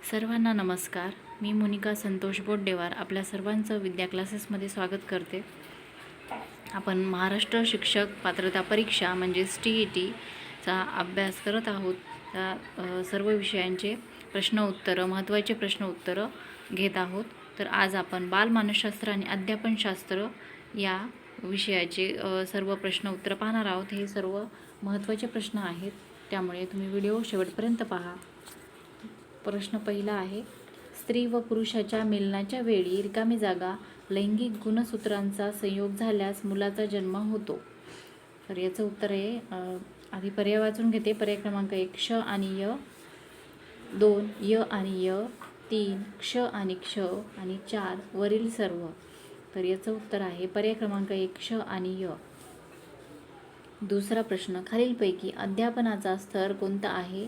सर्वांना नमस्कार. मी मोनिका संतोष बोड्डेवार आपल्या सर्वांचं विद्या क्लासेसमध्ये स्वागत करते. आपण महाराष्ट्र शिक्षक पात्रता परीक्षा म्हणजेच TETचा अभ्यास करत आहोत. त्या सर्व विषयांचे प्रश्न उत्तरं, महत्त्वाचे प्रश्न उत्तरं घेत आहोत. तर आज आपण बालमानसशास्त्र आणि अध्यापनशास्त्र या विषयाचे सर्व प्रश्न उत्तरं पाहणार आहोत. हे सर्व महत्त्वाचे प्रश्न आहेत, त्यामुळे तुम्ही व्हिडिओ शेवटपर्यंत पहा. प्रश्न पहिला आहे, स्त्री व पुरुषाच्या मिलनाच्या वेळी रिकामी जागा लैंगिक गुणसूत्रांचा संयोग झाल्यास मुलाचा जन्म होतो. तर याचं उत्तर आहे, आधी पर्याय वाचून घेते. पर्याय क्रमांक 1 क्ष आणि य, 2 य आणि य, 3 क्ष आणि क्ष आणि 4 वरील सर्व. तर याचं उत्तर आहे पर्याय क्रमांक 1 क्ष आणि य. दुसरा प्रश्न, खालीलपैकी अध्यापनाचा स्तर कोणता आहे?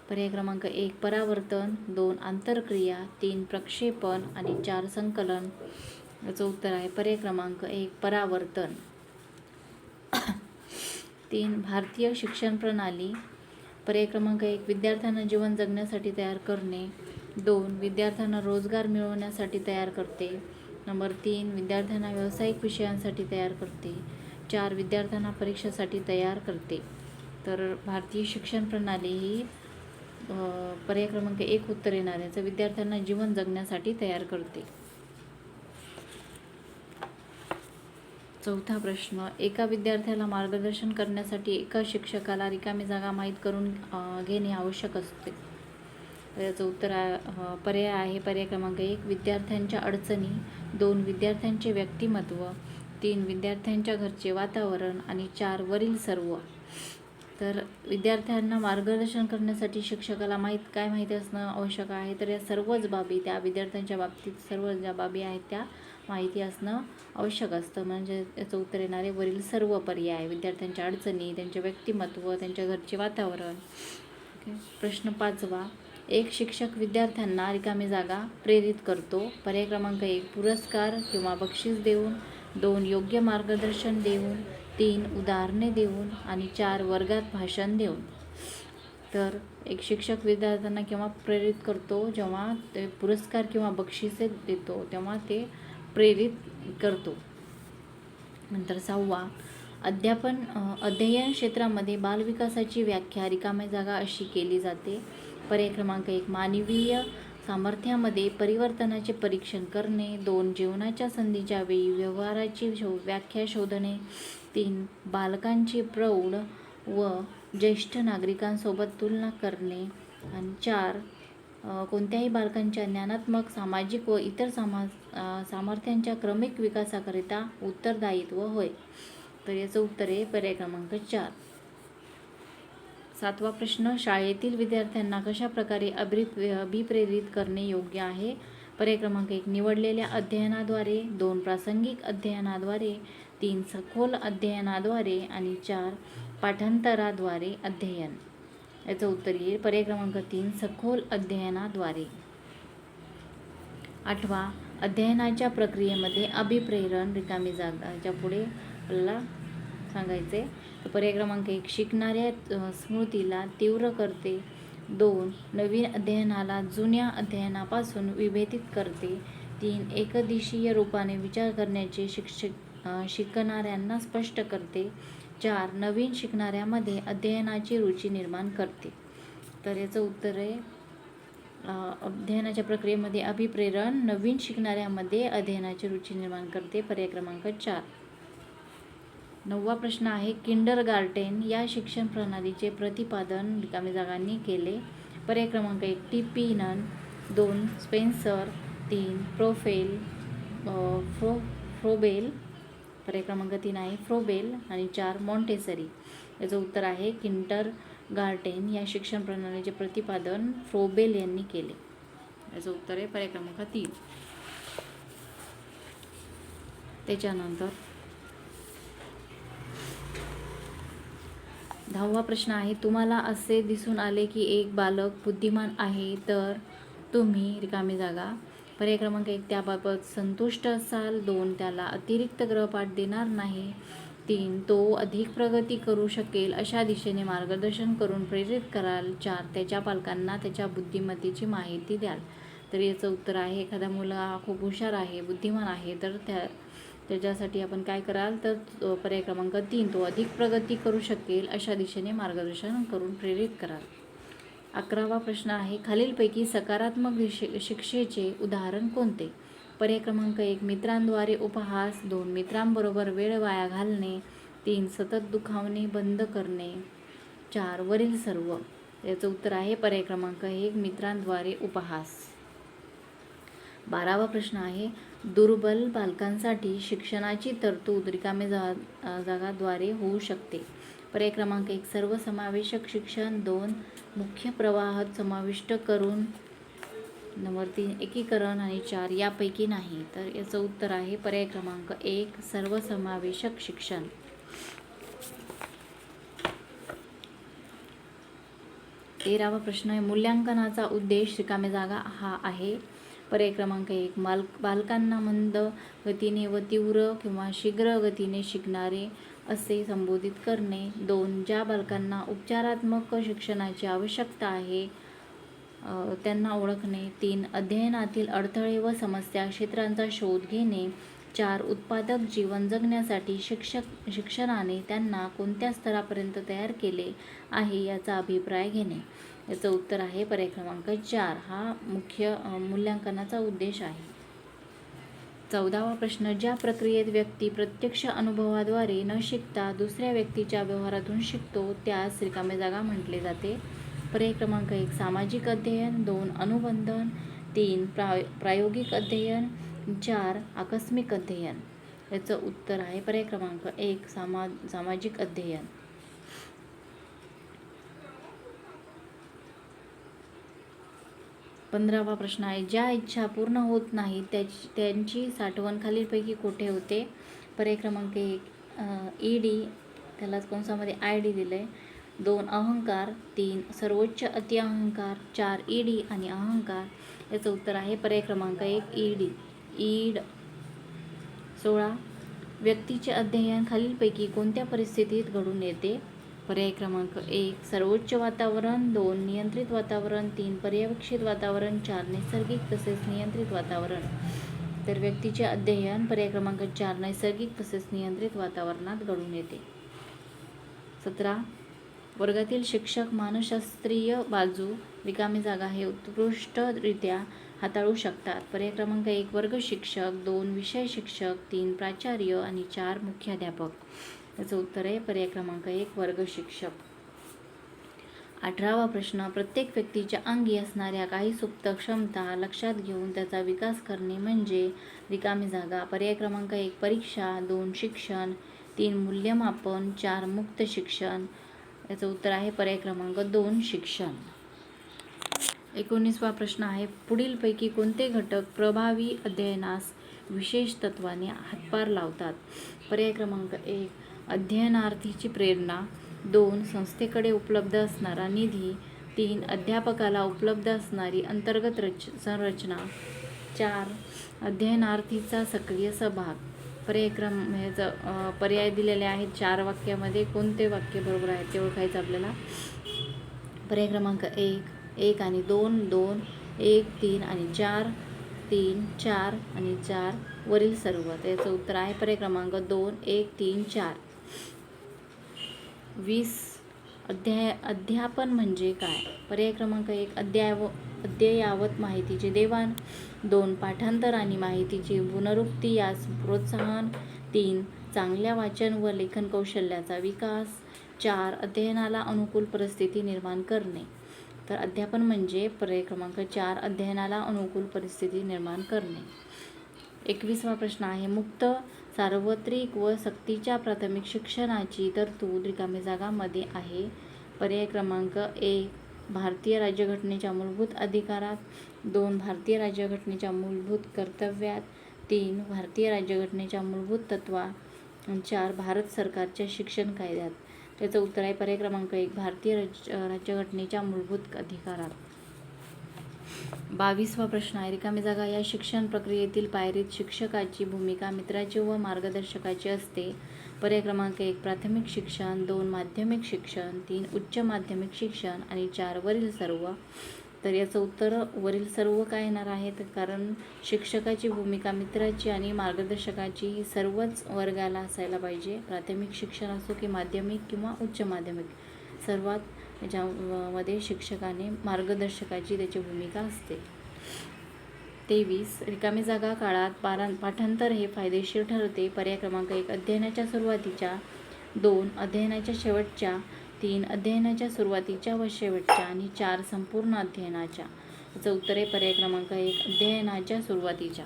पर्याय क्रमांक 1 परावर्तन, 2 आंतरक्रिया, 3 प्रक्षेपण आणि 4 संकलन. याचं उत्तर आहे पर्याय क्रमांक 1 परावर्तन. 3 भारतीय शिक्षण प्रणाली. पर्याय क्रमांक 1 विद्यार्थ्यांना जीवन जगण्यासाठी तयार करणे, 2 विद्यार्थ्यांना रोजगार मिळवण्यासाठी तयार करते, नंबर 3 विद्यार्थ्यांना व्यावसायिक विषयांसाठी तयार करते, 4 विद्यार्थ्यांना परीक्षेसाठी तयार करते. तर भारतीय शिक्षण प्रणाली ही पर्याय क्रमांक 1 उत्तर येणार. याचं विद्यार्थ्यांना जीवन जगण्यासाठी तयार करते. चौथा प्रश्न, एका विद्यार्थ्याला मार्गदर्शन करण्यासाठी एका शिक्षकाला रिकामी जागा माहीत करून घेणे आवश्यक असते. तर याचं उत्तर पर्याय आहे पर्याय क्रमांक 1 विद्यार्थ्यांच्या अडचणी, 2 विद्यार्थ्यांचे व्यक्तिमत्व, 3 विद्यार्थ्यांच्या घरचे वातावरण आणि 4 वरील सर्व. तर विद्यार्थ्यांना मार्गदर्शन करण्यासाठी शिक्षकाला काय माहिती असणं आवश्यक आहे? तर या सर्वच बाबी, त्या विद्यार्थ्यांच्या बाबतीत सर्व ज्या बाबी आहेत त्या माहिती असणं आवश्यक असतं. म्हणजे याचं उत्तर येणार आहे वरील सर्व पर्याय. विद्यार्थ्यांच्या अडचणी, त्यांचे व्यक्तिमत्व, त्यांच्या घरचे वातावरण. प्रश्न 5वा, एक शिक्षक विद्यार्थ्यांना रिकामी जागा प्रेरित करतो. पर्याय क्रमांक 1 पुरस्कार किंवा बक्षीस देऊन, 2 योग्य मार्गदर्शन देऊन, 3 उदाहरणे देऊन आणि 4 वर्गात भाषण देऊन. तर एक शिक्षक विद्यार्थ्यांना केव्हा प्रेरित करतो? जेव्हा ते पुरस्कार किंवा बक्षिसे देतो तेव्हा ते प्रेरित करतो. नंतर 6वा, अध्ययन क्षेत्रामध्ये बालविकासाची व्याख्या रिकाम्या जागा अशी केली जाते. पर्याय क्रमांक 1 मानवीय सामर्थ्यामध्ये परिवर्तनाचे परीक्षण करणे, 2 जीवनाच्या संधीच्या वेळी व्यवहाराची व्याख्या शोधणे, 3 बालकांची प्रौढ व ज्येष्ठ नागरिकांसोबत तुलना करणे आणि 4 कोणत्याही बालकांच्या ज्ञानात्मक, सामाजिक व इतर सामर्थ्यांच्या क्रमिक विकासाकरिता उत्तरदायित्व होय. तर याचं उत्तर आहे पर्याय क्रमांक 4. 7वा प्रश्न, शाळेतील विद्यार्थ्यांना कशा प्रकारे अभिप्रेरित करणे योग्य आहे? पर्याय क्रमांक 1 निवडलेल्या अध्ययनाद्वारे, 2 प्रासंगिक अध्ययनाद्वारे, 3 सखोल अध्ययनाद्वारे आणि 4 पाठांतराद्वारे अध्ययन. याचं उत्तर येईल पर्याय क्रमांक 3 सखोल अध्ययनाद्वारे. 8वा, अध्ययनाच्या प्रक्रियेमध्ये अभिप्रेरण रिकामी जागाच्या पुढे आपल्याला सांगायचे. तर पर्याय क्रमांक 1 शिकणाऱ्या स्मृतीला तीव्र करते, 2 नवीन अध्ययनाला जुन्या अध्ययनापासून विभेदित करते, 3 एकदिशीय रूपाने विचार करण्याचे शिकणाऱ्यांना स्पष्ट करते, 4 नवीन शिकणाऱ्यामध्ये अध्ययनाची रुची निर्माण करते. तर याचं उत्तर आहे अध्ययनाच्या प्रक्रियेमध्ये अभिप्रेरण नवीन शिकणाऱ्यामध्ये अध्ययनाची रुची निर्माण करते. पर्याय क्रमांक 4. 9वा प्रश्न आहे, किंडरगार्टेन या शिक्षण प्रणालीचे प्रतिपादन रिकामी जागांनी केले. पर्याय क्रमांक 1 टिपिनन, 2 स्पेन्सर, 3 फ्रोबेल. पर्याय क्रमांक 3 आहे फ्रोबेल आणि 4 मॉन्टेसरी. याचं उत्तर आहे किंडरगार्टेन या शिक्षण प्रणालीचे प्रतिपादन फ्रोबेल यांनी केले. याचं उत्तर आहे पर्याय क्रमांक 3. त्याच्यानंतर 10वा प्रश्न आहे, तुम्हाला असे दिसून आले की एक बालक बुद्धिमान आहे तर तुम्ही रिकामी जागा. पर्याय क्रमांक 1 त्याबाबत संतुष्ट असाल, 2 त्याला अतिरिक्त गृहपाठ देणार नाही, 3 तो अधिक प्रगती करू शकेल अशा दिशेने मार्गदर्शन करून प्रेरित कराल. 4 त्याच्या पालकांना त्याच्या बुद्धिमत्तेची माहिती द्याल. तर याचं उत्तर आहे, एखादा मुलगा हा खूप हुशार आहे, बुद्धिमान आहे, तर त्याच्यासाठी आपण काय कराल, तर पर्याय क्रमांक 3 तो अधिक प्रगती करू शकेल अशा दिशेने मार्गदर्शन करून प्रेरित कराल. 11वा प्रश्न आहे, खालीलपैकी सकारात्मक शिक्षेचे उदाहरण कोणते? पर्याय क्रमांक 1 मित्रांद्वारे उपहास, 2 मित्रांबरोबर वेळ वाया घालणे, 3 सतत दुखावणे बंद करणे, 4 वरील सर्व. याचं उत्तर आहे पर्याय क्रमांक 1 मित्रांद्वारे उपहास. 12वा प्रश्न आहे, दुर्बल बालकांसाठी शिक्षणाची तरतूद रिकामे जागाद्वारे होऊ शकते. पर्याय क्रमांक 1 सर्वसमावेशक शिक्षण, 2 मुख्य प्रवाहात समाविष्ट करून, नंबर 3 एकीकरण आणि 4 यापैकी नाही. तर याचं उत्तर आहे पर्याय क्रमांक 1 सर्वसमावेशक शिक्षण. 13वा प्रश्न आहे, मूल्यांकनाचा उद्देश रिकामे जागा हा आहे. पर्याय क्रमांक 1 बालकांना मंद गतीने व तीव्र किंवा शीघ्र गतीने शिकणारे असे संबोधित करणे, 2 ज्या बालकांना उपचारात्मक शिक्षणाची आवश्यकता आहे त्यांना ओळखणे, 3 अध्ययनातील अडथळे व समस्या क्षेत्रांचा शोध घेणे, 4 उत्पादक जीवन जगण्यासाठी शिक्षणाने त्यांना कोणत्या स्तरापर्यंत तयार केले आहे याचा अभिप्राय घेणे. याचं उत्तर आहे पर्याय क्रमांक 4 हा मुख्य मूल्यांकनाचा उद्देश आहे. 14वा प्रश्न, ज्या प्रक्रियेत व्यक्ती प्रत्यक्ष अनुभवाद्वारे न शिकता दुसऱ्या व्यक्तीच्या व्यवहारातून शिकतो त्यास रिकामे जागा म्हटले जाते. पर्याय क्रमांक 1 सामाजिक अध्ययन, 2 अनुबंधन, 3 प्रायोगिक अध्ययन, 4 आकस्मिक अध्ययन. याचं उत्तर आहे पर्याय क्रमांक 1 सामाजिक अध्ययन. 15वा प्रश्न आहे, ज्या इच्छा पूर्ण होत नाहीत त्यांची साठवण खालीलपैकी कोठे होते? पर्याय क्रमांक 1 ईडी, त्यालाच कंसामध्ये आयडी दिलंय, 2 अहंकार, 3 सर्वोच्च अति अहंकार, 4 ईडी आणि अहंकार. याचं उत्तर आहे पर्याय क्रमांक 1 ईडी ईड. 16 व्यक्तीचे अध्ययन खालीलपैकी कोणत्या परिस्थितीत घडून येते? पर्याय क्रमांक 1 सर्वोच्च वातावरण, 2 नियंत्रित वातावरण, 3 पर्यवेक्षित वातावरण, 4 नैसर्गिक तसेच नियंत्रित वातावरण. तर व्यक्तीचे अध्ययन पर्याय क्रमांक 4 नैसर्गिक तसेच नियंत्रित वातावरणात घडून येते. 17 वर्गातील शिक्षक मानसशास्त्रीय बाजू रिकामी जागा हे उत्कृष्टरित्या हाताळू शकतात. पर्याय क्रमांक 1 वर्ग शिक्षक, 2 विषय शिक्षक, 3 प्राचार्य आणि 4 मुख्याध्यापक. याचं उत्तर आहे पर्याय क्रमांक 1 वर्ग शिक्षक. 18वा प्रश्न, प्रत्येक व्यक्तीच्या अंगी असणाऱ्या काही सुप्त क्षमता लक्षात घेऊन त्याचा विकास करणे म्हणजे रिकामी जागा. पर्याय क्रमांक 1 परीक्षा, 2 शिक्षण, 3 मूल्यमापन, 4 मुक्त शिक्षण. याचं उत्तर आहे पर्याय क्रमांक 2 शिक्षण. 19वा प्रश्न आहे, पुढीलपैकी कोणते घटक प्रभावी अध्ययनास विशेष तत्वाने हातभार लावतात? पर्याय क्रमांक 1 अध्ययनार्थीची प्रेरणा, 2 संस्थेकडे उपलब्ध असणारा निधी, 3 अध्यापकाला उपलब्ध असणारी अंतर्गत संरचना, 4 अध्ययनार्थीचा सक्रिय सहभाग. पर्याय दिलेले आहेत 4 वाक्यामध्ये. कोणते वाक्य बरोबर आहे ते ओळखायचं आपल्याला. पर्याय क्रमांक 1 आणि 2, 2, 1, 3 आणि 4, 3, 4 आणि 4 वरील सर्व. त्याचं उत्तर आहे पर्याय क्रमांक 2, 1, 3, 4. 20 अध्यापन म्हणजे काय? पर्याय क्रमांक 1 अद्ययावत माहितीचे देवाण, 2 पाठांतर आणि माहितीची पुनरुक्ती यास प्रोत्साहन, 3 चांगल्या वाचन व लेखन कौशल्याचा विकास, 4 अध्ययनाला अनुकूल परिस्थिती निर्माण करणे. तर अध्यापन म्हणजे पर्याय क्रमांक 4 अध्ययनाला अनुकूल परिस्थिती निर्माण करणे. 21वा प्रश्न आहे, मुक्त सार्वत्रिक व सक्तीच्या प्राथमिक शिक्षणाची तरतूद रिकामी जागामध्ये आहे. पर्याय क्रमांक 1 भारतीय राज्यघटनेच्या मूलभूत अधिकारात, 2 भारतीय राज्यघटनेच्या मूलभूत कर्तव्यात, 3 भारतीय राज्यघटनेच्या मूलभूत तत्वात, 4 भारत सरकारच्या शिक्षण कायद्यात. त्याचं उत्तर आहे पर्याय क्रमांक 1 भारतीय राज्यघटनेच्या मूलभूत अधिकारात. 22वा प्रश्न आहे, रिकामी जागा या शिक्षण प्रक्रियेतील पायरीत शिक्षकाची भूमिका मित्राची व मार्गदर्शकाची असते. पर्याय क्रमांक 1 प्राथमिक शिक्षण, 2 माध्यमिक शिक्षण, 3 उच्च माध्यमिक शिक्षण आणि 4 वरील सर्व. तर याचं उत्तर वरील सर्व काय येणार आहे, तर कारण शिक्षकाची भूमिका मित्राची आणि मार्गदर्शकाची सर्वच वर्गाला असायला पाहिजे. प्राथमिक शिक्षण असो की माध्यमिक किंवा उच्च माध्यमिक, सर्वात याच्यामध्ये शिक्षकाने मार्गदर्शकाची त्याची भूमिका असते. 23 रिकामी जागा काळात पाठांतर हे फायदेशीर ठरते. पर्याय क्रमांक 1 अध्ययनाच्या सुरुवातीच्या, 2 अध्ययनाच्या शेवटच्या, 3 अध्ययनाच्या सुरुवातीच्या व शेवटच्या आणि 4 संपूर्ण अध्ययनाच्या. याचं उत्तर आहे पर्याय क्रमांक 1 अध्ययनाच्या सुरुवातीच्या.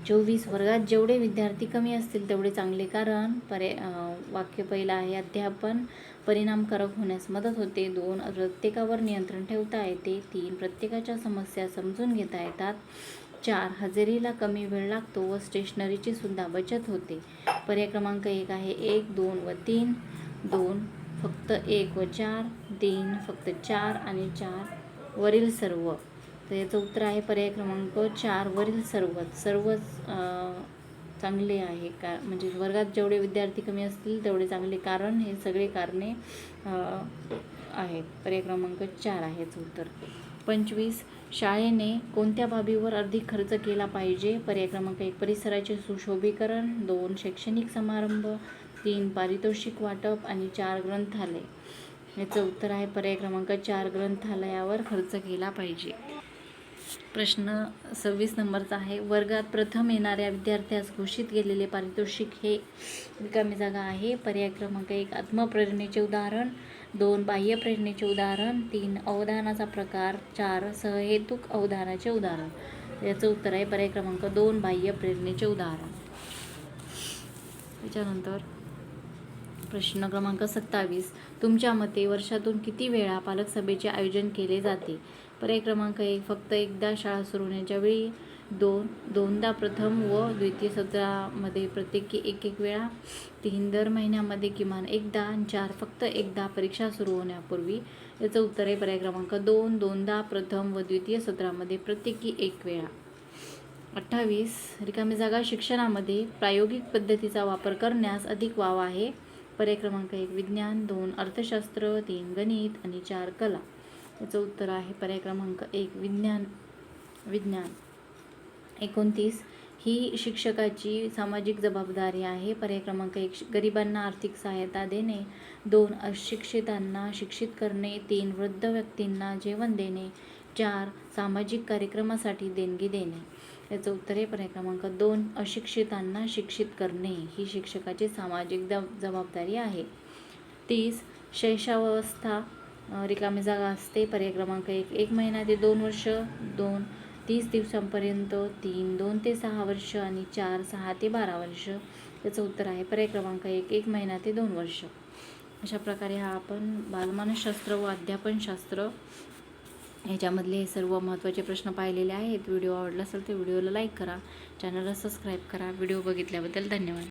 24 वर्गात जेवढे विद्यार्थी कमी असतील तेवढे चांगले, कारण वाक्य पहिलं आहे अध्यापन परिणामकारक होण्यास मदत होते. 2 प्रत्येकावर नियंत्रण ठेवता येते. 3 प्रत्येकाच्या समस्या समजून घेता येतात. 4 हजेरीला कमी वेळ लागतो व स्टेशनरीची सुद्धा बचत होते. पर्याय क्रमांक 1 आहे 1, 2 व 3, 2 फक्त 1 व 4, 3 फक्त 4 आणि 4 वरील सर्व. तर याचं उत्तर आहे पर्याय क्रमांक 4 वरील सर्वच चांगले आहे. का म्हणजे वर्गात जेवढे विद्यार्थी कमी असतील तेवढे चांगले, कारण हे सगळे कारणे आहेत. पर्याय क्रमांक 4 आहे याचं उत्तर. 25 शाळेने कोणत्या बाबीवर अधिक खर्च केला पाहिजे. पर्याय क्रमांक 1 परिसराचे सुशोभीकरण, 2 शैक्षणिक समारंभ, 3 पारितोषिक वाटप आणि 4 ग्रंथालय. याचं उत्तर आहे पर्याय क्रमांक 4 ग्रंथालयावर खर्च केला पाहिजे. प्रश्न 26 नंबरचा आहे वर्गात प्रथम येणाऱ्या विद्यार्थ्यास घोषित केलेले पारितोषिक हे रिकामी जागा आहे. पर्याय क्रमांक 1 आत्मप्रेरणेचे उदाहरण, 2 बाह्य प्रेरणेचे उदाहरण, 3 अवधानाचा प्रकार, 4 सहहेतुक अवधानाचे उदाहरण. याचं उत्तर आहे पर्याय क्रमांक 2 बाह्य प्रेरणेचे उदाहरण. त्याच्यानंतर प्रश्न क्रमांक 27 तुमच्या मते वर्षातून किती वेळा पालक सभेचे आयोजन केले जाते. पर्याय क्रमांक 1 फक्त एकदा शाळा सुरू होण्याच्या वेळी, 2 दोनदा प्रथम व द्वितीय सत्रामध्ये प्रत्येकी 1 वेळा, 3 दर महिन्यामध्ये किमान एकदा, 4 फक्त एकदा परीक्षा सुरू होण्यापूर्वी. याचं उत्तर आहे पर्याय क्रमांक 2 दोनदा प्रथम व द्वितीय सत्रामध्ये प्रत्येकी 1 वेळा. 28 रिकामी जागा शिक्षणामध्ये प्रायोगिक पद्धतीचा वापर करण्यास अधिक वाव आहे. पर्याय क्रमांक 1 विज्ञान, 2 अर्थशास्त्र, 3 गणित आणि 4 कला. याचं उत्तर आहे पर्याय क्रमांक 1 विज्ञान. 29 ही शिक्षकाची सामाजिक जबाबदारी आहे. पर्याय क्रमांक 1 गरिबांना आर्थिक सहायता देणे, 2 अशिक्षितांना शिक्षित करणे, 3 वृद्ध व्यक्तींना जेवण देणे, 4 सामाजिक कार्यक्रमासाठी देणगी देणे. याचं उत्तर आहे पर्याय क्रमांक 2 अशिक्षितांना शिक्षित करणे ही शिक्षकाची सामाजिक जबाबदारी आहे. 30 शैशवावस्था रिकामी जागा असते. पर्याय क्रमांक 1 महिना ते 2 वर्ष, 2 30 दिवसांपर्यंत, 3 2 ते 6 वर्ष आणि 4 6 ते 12 वर्ष. याचं उत्तर आहे पर्याय क्रमांक 1 महिना ते 2 वर्ष. अशा प्रकारे हा आपण बालमानसशास्त्र व अध्यापनशास्त्र ह्याच्यामधले हे सर्व महत्त्वाचे प्रश्न पाहिलेले आहेत. व्हिडिओ आवडला असेल तर व्हिडिओला लाईक करा, चॅनलला सबस्क्राईब करा. व्हिडिओ बघितल्याबद्दल धन्यवाद.